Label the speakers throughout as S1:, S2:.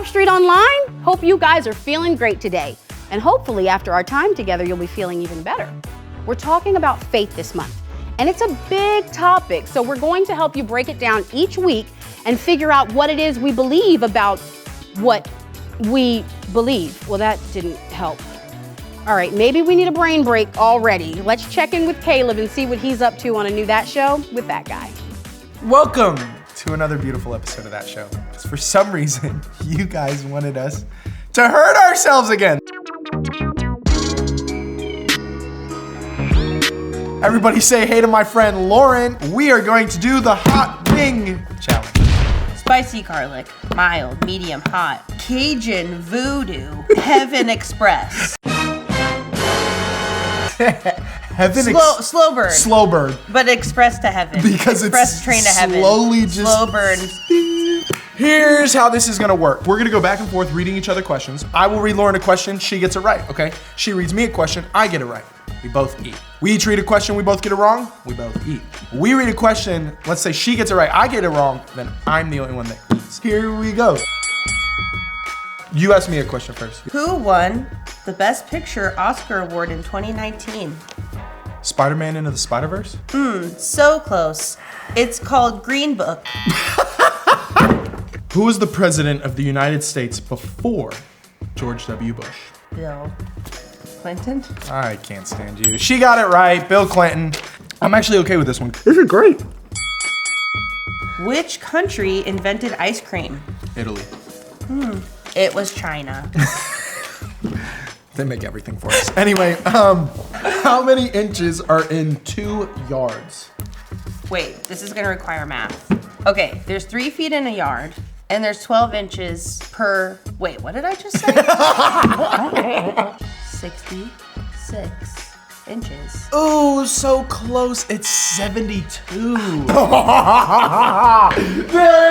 S1: UpStreet Online? Hope you guys are feeling great today. And hopefully after our time together, you'll be feeling even better. We're talking about faith this month, and it's a big topic. So we're going to help you break it down each week and figure out what it is we believe about what we believe. Well, that didn't help. All right, maybe we need a brain break already. Let's check in with Caleb and see what he's up to on a new That Show with that guy.
S2: Welcome to another beautiful episode of That Show. Just for some reason, you guys wanted us to hurt ourselves again. Everybody say hey to my friend Lauren. We are going to do the hot wing challenge.
S3: Spicy garlic, mild, medium, hot, Cajun voodoo, Heaven Express. Slow bird.
S2: Slow bird.
S3: But express to heaven.
S2: Because
S3: express
S2: it's
S3: train to heaven.
S2: Slowly just
S3: slow burn.
S2: Here's how this is gonna work. We're gonna go back and forth reading each other questions. I will read Lauren a question, she gets it right, okay? She reads me a question, I get it right. We both eat. We each read a question, we both get it wrong, we both eat. We read a question, let's say she gets it right, I get it wrong, then I'm the only one that eats. Here we go. You ask me a question first.
S3: Who won the Best Picture Oscar Award in 2019?
S2: Spider-Man Into the Spider-Verse?
S3: So close. It's called Green Book.
S2: Who was the president of the United States before George W. Bush?
S3: Bill Clinton?
S2: I can't stand you. She got it right, Bill Clinton. I'm actually okay with this one. This is great.
S3: Which country invented ice cream?
S2: Italy.
S3: It was China.
S2: They make everything for us. Anyway, how many inches are in 2 yards?
S3: Wait, this is gonna require math. Okay, there's 3 feet in a yard, and there's 12 inches per, wait, what did I just say? 66 inches.
S2: Ooh, so close. It's 72. There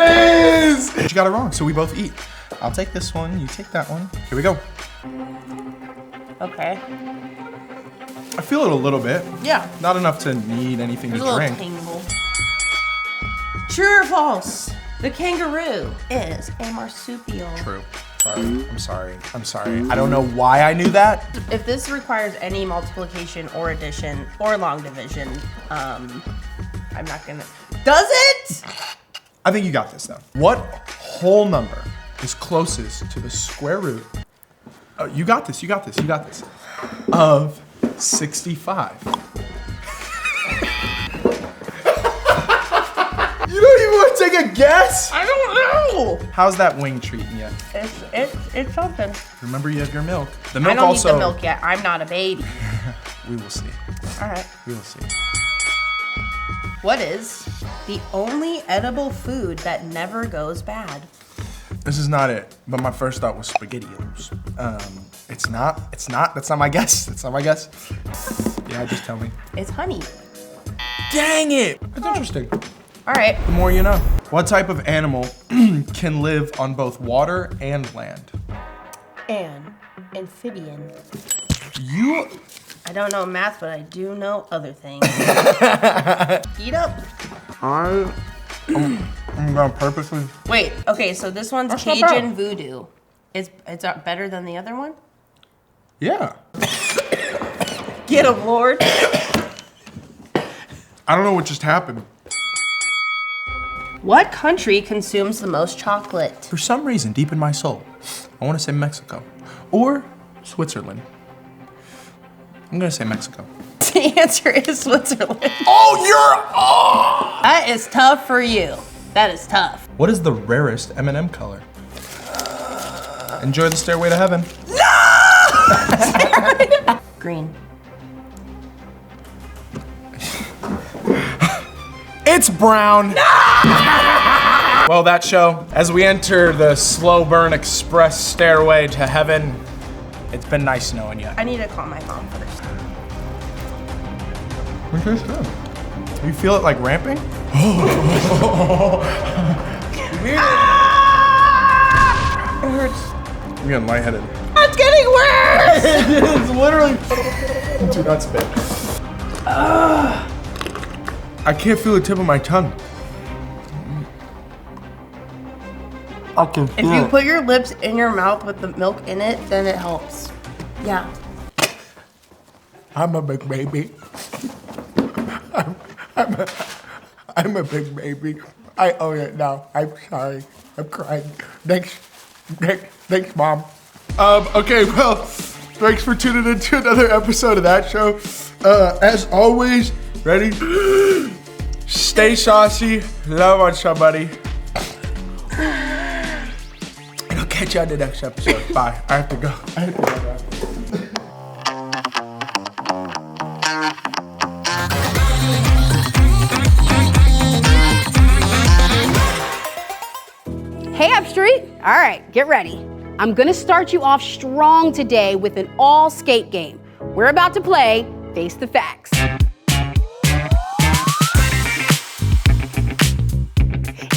S2: it is! You got it wrong, so we both eat. I'll take this one, you take that one. Here we go.
S3: Okay.
S2: I feel it a little bit.
S3: Yeah.
S2: Not enough to need anything
S3: There's
S2: to
S3: a little
S2: drink.
S3: tingle. True or false? The kangaroo is a marsupial.
S2: True. Sorry. I'm sorry. I don't know why I knew that.
S3: If this requires any multiplication or addition or long division, I'm not gonna. Does it?
S2: I think you got this though. What whole number is closest to the square root? Oh, you got this. Of 65. You don't even want to take a guess?
S3: I don't know.
S2: How's that wing treating you?
S3: It's something.
S2: Remember, you have your milk. The
S3: I
S2: milk
S3: don't
S2: also.
S3: need the milk yet. I'm not a baby.
S2: We will see.
S3: All right.
S2: We will see.
S3: What is the only edible food that never goes bad?
S2: This is not it, but my first thought was SpaghettiOs. It's not. That's not my guess. Yeah, just tell me.
S3: It's honey.
S2: Dang it! That's interesting.
S3: All right.
S2: The more you know. What type of animal can live on both water and land?
S3: An amphibian.
S2: You.
S3: I don't know math, but I do know other things. Eat up.
S2: I'm gonna purposely.
S3: Wait, okay, so this one's
S2: That's not
S3: Cajun
S2: bad.
S3: voodoo. It's better than the other one?
S2: Yeah.
S3: Get him, Lord.
S2: I don't know what just happened.
S3: What country consumes the most chocolate?
S2: For some reason, deep in my soul, I want to say Mexico or Switzerland. I'm gonna say Mexico.
S3: The answer is Switzerland.
S2: Oh,
S3: That is tough for you. That is tough.
S2: What is the rarest M&M color? Enjoy the stairway to heaven.
S3: Green.
S2: It's brown. Well, that show, as we enter the slow burn express stairway to heaven, it's been nice knowing you.
S3: I need to call my mom first.
S2: You feel it like ramping?
S3: It hurts.
S2: I'm getting lightheaded.
S3: It's getting worse!
S2: It's literally. Do not spit. I can't feel the tip of my tongue. I can
S3: If you put your lips in your mouth with the milk in it, then it helps. Yeah.
S2: I'm a big baby. I'm a big baby. I own it now. I'm sorry. I'm crying. Thanks, Mom. Okay, well, thanks for tuning in to another episode of that show. As always, ready? Stay saucy. Love on somebody. And I'll catch you on the next episode. Bye. I have to go. Now.
S1: Hey, UpStreet. All right, get ready. I'm gonna start you off strong today with an all-skate game. We're about to play Face the Facts.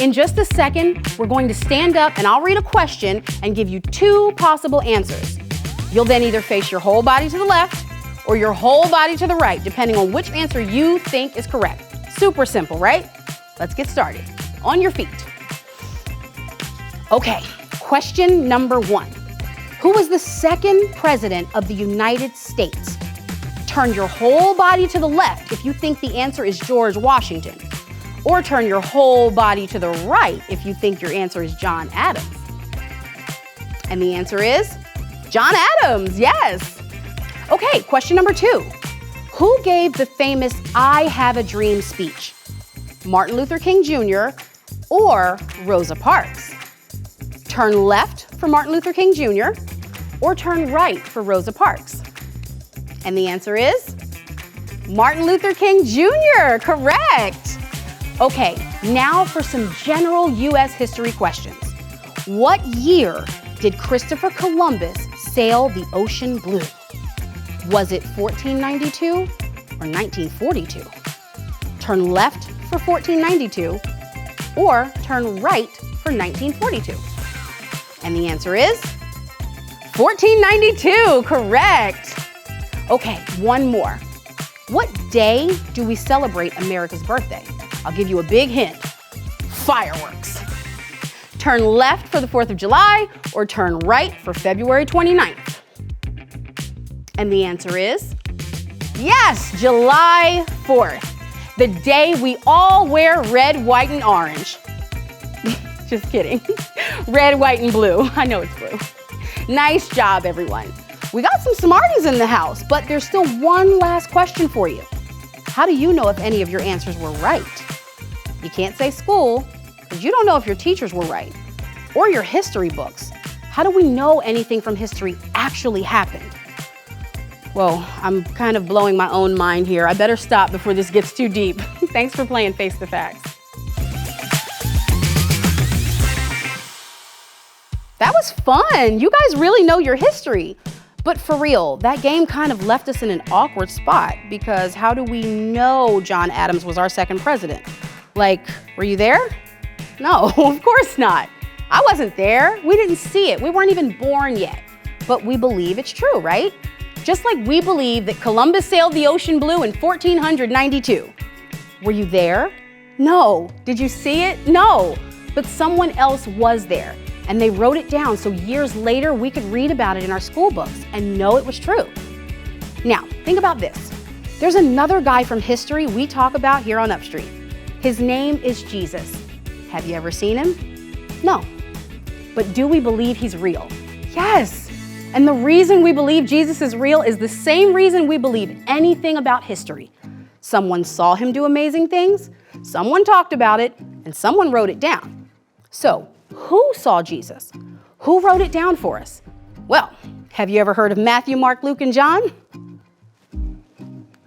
S1: In just a second, we're going to stand up and I'll read a question and give you two possible answers. You'll then either face your whole body to the left or your whole body to the right, depending on which answer you think is correct. Super simple, right? Let's get started. On your feet. Okay, question number 1. Who was the second president of the United States? Turn your whole body to the left if you think the answer is George Washington. Or turn your whole body to the right if you think your answer is John Adams. And the answer is John Adams, yes. Okay, question number 2. Who gave the famous I Have a Dream speech? Martin Luther King Jr. or Rosa Parks? Turn left for Martin Luther King Jr. or turn right for Rosa Parks? And the answer is Martin Luther King Jr., correct. Okay, now for some general U.S. history questions. What year did Christopher Columbus sail the ocean blue? Was it 1492 or 1942? Turn left for 1492 or turn right for 1942. And the answer is 1492, correct. Okay, one more. What day do we celebrate America's birthday? I'll give you a big hint. Fireworks. Turn left for the 4th of July or turn right for February 29th. And the answer is yes, July 4th, the day we all wear red, white, and orange. Just kidding. Red, white, and blue. I know it's blue. Nice job, everyone. We got some smarties in the house, but there's still one last question for you. How do you know if any of your answers were right? You can't say school, because you don't know if your teachers were right, or your history books. How do we know anything from history actually happened? Whoa, I'm kind of blowing my own mind here. I better stop before this gets too deep. Thanks for playing Face the Facts. That was fun. You guys really know your history. But for real, that game kind of left us in an awkward spot because how do we know John Adams was our second president? Like, were you there? No, of course not. I wasn't there. We didn't see it. We weren't even born yet. But we believe it's true, right? Just like we believe that Columbus sailed the ocean blue in 1492. Were you there? No. Did you see it? No. But someone else was there. And they wrote it down so years later we could read about it in our school books and know it was true. Now, think about this. There's another guy from history we talk about here on UpStreet. His name is Jesus. Have you ever seen him? No. But do we believe he's real? Yes. And the reason we believe Jesus is real is the same reason we believe anything about history. Someone saw him do amazing things, someone talked about it, and someone wrote it down. So, who saw Jesus? Who wrote it down for us? Well, have you ever heard of Matthew, Mark, Luke, and John?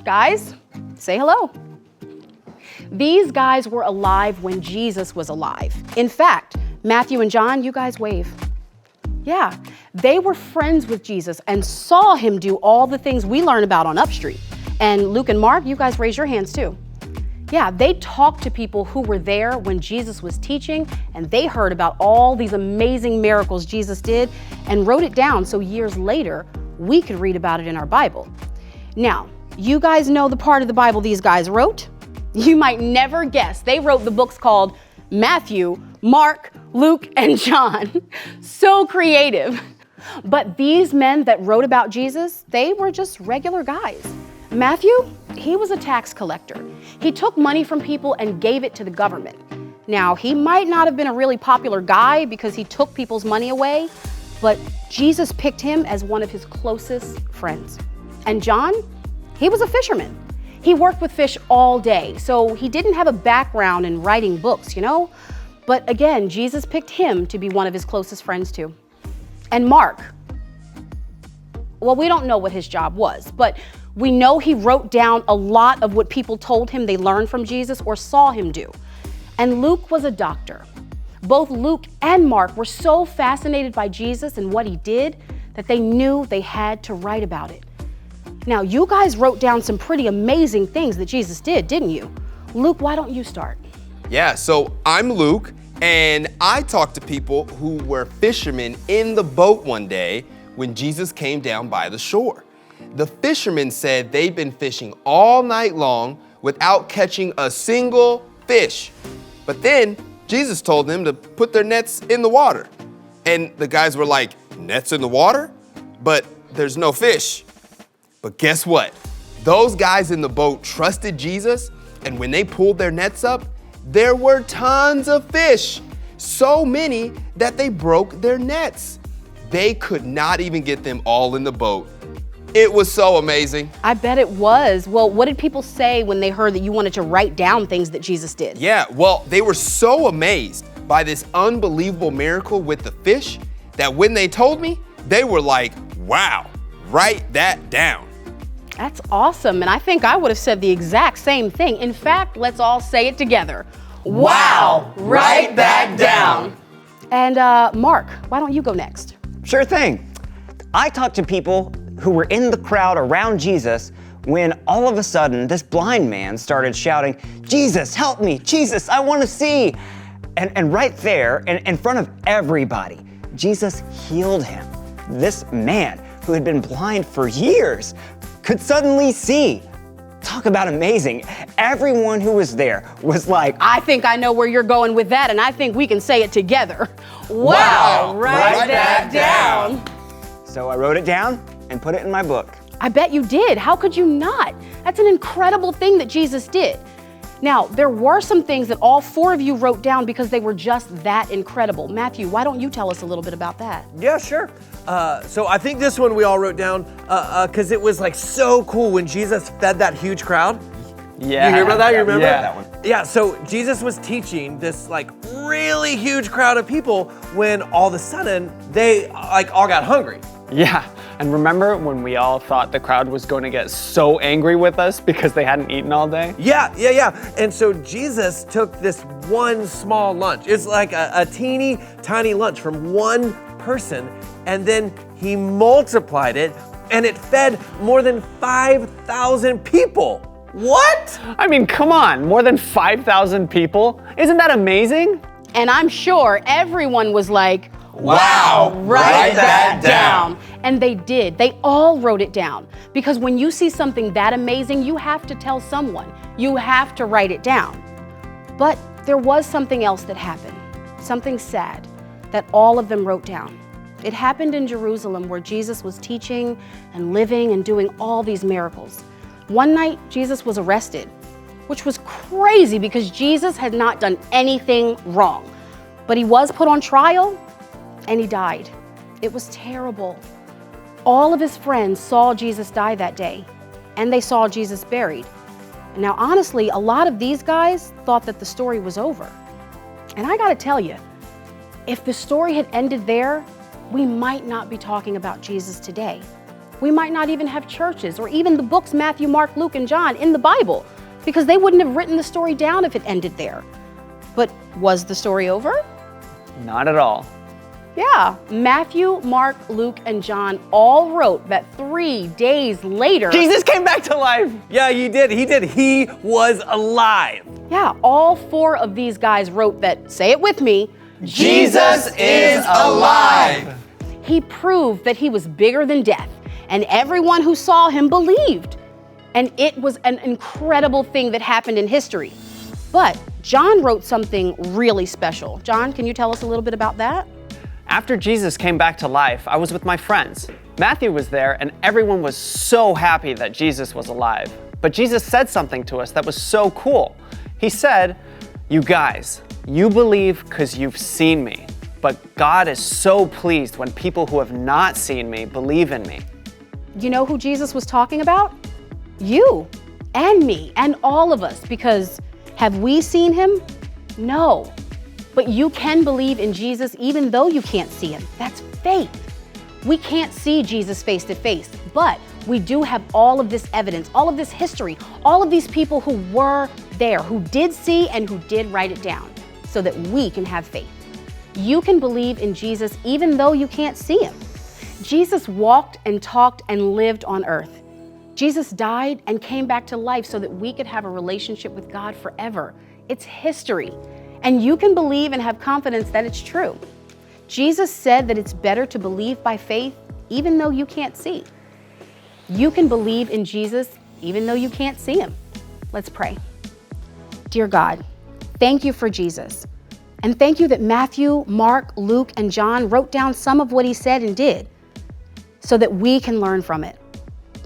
S1: Guys, say hello. These guys were alive when Jesus was alive. In fact, Matthew and John, you guys wave. Yeah, they were friends with Jesus and saw him do all the things we learn about on UpStreet. And Luke and Mark, you guys raise your hands too. Yeah, they talked to people who were there when Jesus was teaching, and they heard about all these amazing miracles Jesus did and wrote it down so years later we could read about it in our Bible. Now, you guys know the part of the Bible these guys wrote? You might never guess. They wrote the books called Matthew, Mark, Luke, and John. So creative. But these men that wrote about Jesus, they were just regular guys. Matthew, he was a tax collector. He took money from people and gave it to the government. Now, he might not have been a really popular guy because he took people's money away, but Jesus picked him as one of his closest friends. And John, he was a fisherman. He worked with fish all day, so he didn't have a background in writing books, you know? But again, Jesus picked him to be one of his closest friends too. And Mark, well, we don't know what his job was, but we know he wrote down a lot of what people told him they learned from Jesus or saw him do. And Luke was a doctor. Both Luke and Mark were so fascinated by Jesus and what he did that they knew they had to write about it. Now, you guys wrote down some pretty amazing things that Jesus did, didn't you? Luke, why don't you start?
S4: Yeah, so I'm Luke, and I talked to people who were fishermen in the boat one day when Jesus came down by the shore. The fishermen said they'd been fishing all night long without catching a single fish. But then Jesus told them to put their nets in the water. And the guys were like, nets in the water? But there's no fish. But guess what? Those guys in the boat trusted Jesus, and when they pulled their nets up, there were tons of fish. So many that they broke their nets. They could not even get them all in the boat. It was so amazing.
S1: I bet it was. Well, what did people say when they heard that you wanted to write down things that Jesus did?
S4: Yeah, well, they were so amazed by this unbelievable miracle with the fish that when they told me, they were like, wow, write that down.
S1: That's awesome, and I think I would have said the exact same thing. In fact, let's all say it together.
S5: Wow, write that down.
S1: And Mark, why don't you go next?
S5: Sure thing. I talked to people who were in the crowd around Jesus when all of a sudden this blind man started shouting, Jesus, help me, Jesus, I want to see. And right there, in front of everybody, Jesus healed him. This man who had been blind for years could suddenly see. Talk about amazing. Everyone who was there was like,
S1: I think I know where you're going with that, and I think we can say it together.
S4: Wow,
S1: write that down.
S5: So I wrote it down and put it in my book.
S1: I bet you did. How could you not? That's an incredible thing that Jesus did. Now, there were some things that all four of you wrote down because they were just that incredible. Matthew, why don't you tell us a little bit about that?
S6: Yeah, sure. So I think this one we all wrote down because it was like so cool when Jesus fed that huge crowd.
S5: Yeah.
S6: You hear about that? You remember?
S5: Yeah. That one.
S6: Yeah, so Jesus was teaching this like really huge crowd of people when all of a sudden they like all got hungry.
S7: Yeah, and remember when we all thought the crowd was going to get so angry with us because they hadn't eaten all day?
S6: Yeah. And so Jesus took this one small lunch. It's like a teeny tiny lunch from one person, and then he multiplied it, and it fed more than 5,000 people. What?
S7: I mean, come on, more than 5,000 people? Isn't that amazing?
S1: And I'm sure everyone was like,
S4: Wow,
S1: write that down. And they did. They all wrote it down. Because when you see something that amazing, you have to tell someone. You have to write it down. But there was something else that happened, something sad, that all of them wrote down. It happened in Jerusalem where Jesus was teaching and living and doing all these miracles. One night, Jesus was arrested, which was crazy because Jesus had not done anything wrong. But he was put on trial and he died. It was terrible. All of his friends saw Jesus die that day, and they saw Jesus buried. Now, honestly, a lot of these guys thought that the story was over. And I gotta tell you, if the story had ended there, we might not be talking about Jesus today. We might not even have churches or even the books Matthew, Mark, Luke, and John in the Bible, because they wouldn't have written the story down if it ended there. But was the story over?
S7: Not at all.
S1: Yeah, Matthew, Mark, Luke, and John all wrote that 3 days later,
S7: Jesus came back to life.
S6: Yeah, he did. He was alive.
S1: yeah, all four of these guys wrote that, say it with me,
S4: Jesus is alive.
S1: He proved that he was bigger than death, and everyone who saw him believed. And it was an incredible thing that happened in history. But John wrote something really special. John, can you tell us a little bit about that?
S7: After Jesus came back to life, I was with my friends. Matthew was there, and everyone was so happy that Jesus was alive. But Jesus said something to us that was so cool. He said, "You guys, you believe because you've seen me, but God is so pleased when people who have not seen me believe in me."
S1: You know who Jesus was talking about? You and me and all of us, because have we seen him? No. But you can believe in Jesus even though you can't see him. That's faith. We can't see Jesus face to face, but we do have all of this evidence, all of this history, all of these people who were there, who did see and who did write it down, so that we can have faith. You can believe in Jesus even though you can't see him. Jesus walked and talked and lived on earth. Jesus died and came back to life so that we could have a relationship with God forever. It's history. And you can believe and have confidence that it's true. Jesus said that it's better to believe by faith even though you can't see. You can believe in Jesus even though you can't see him. Let's pray. Dear God, thank you for Jesus. And thank you that Matthew, Mark, Luke, and John wrote down some of what he said and did so that we can learn from it.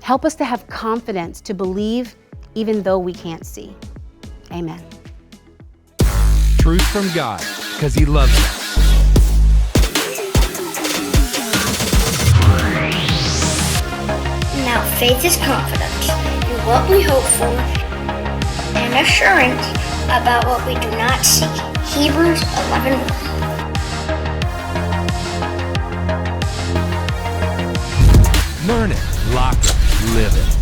S1: Help us to have confidence to believe even though we can't see. Amen.
S8: Truth from God, because he loves us.
S9: Now faith is confidence in what we hope for and assurance about what we do not see. Hebrews 11:1.
S8: Learn it, lock it, live it.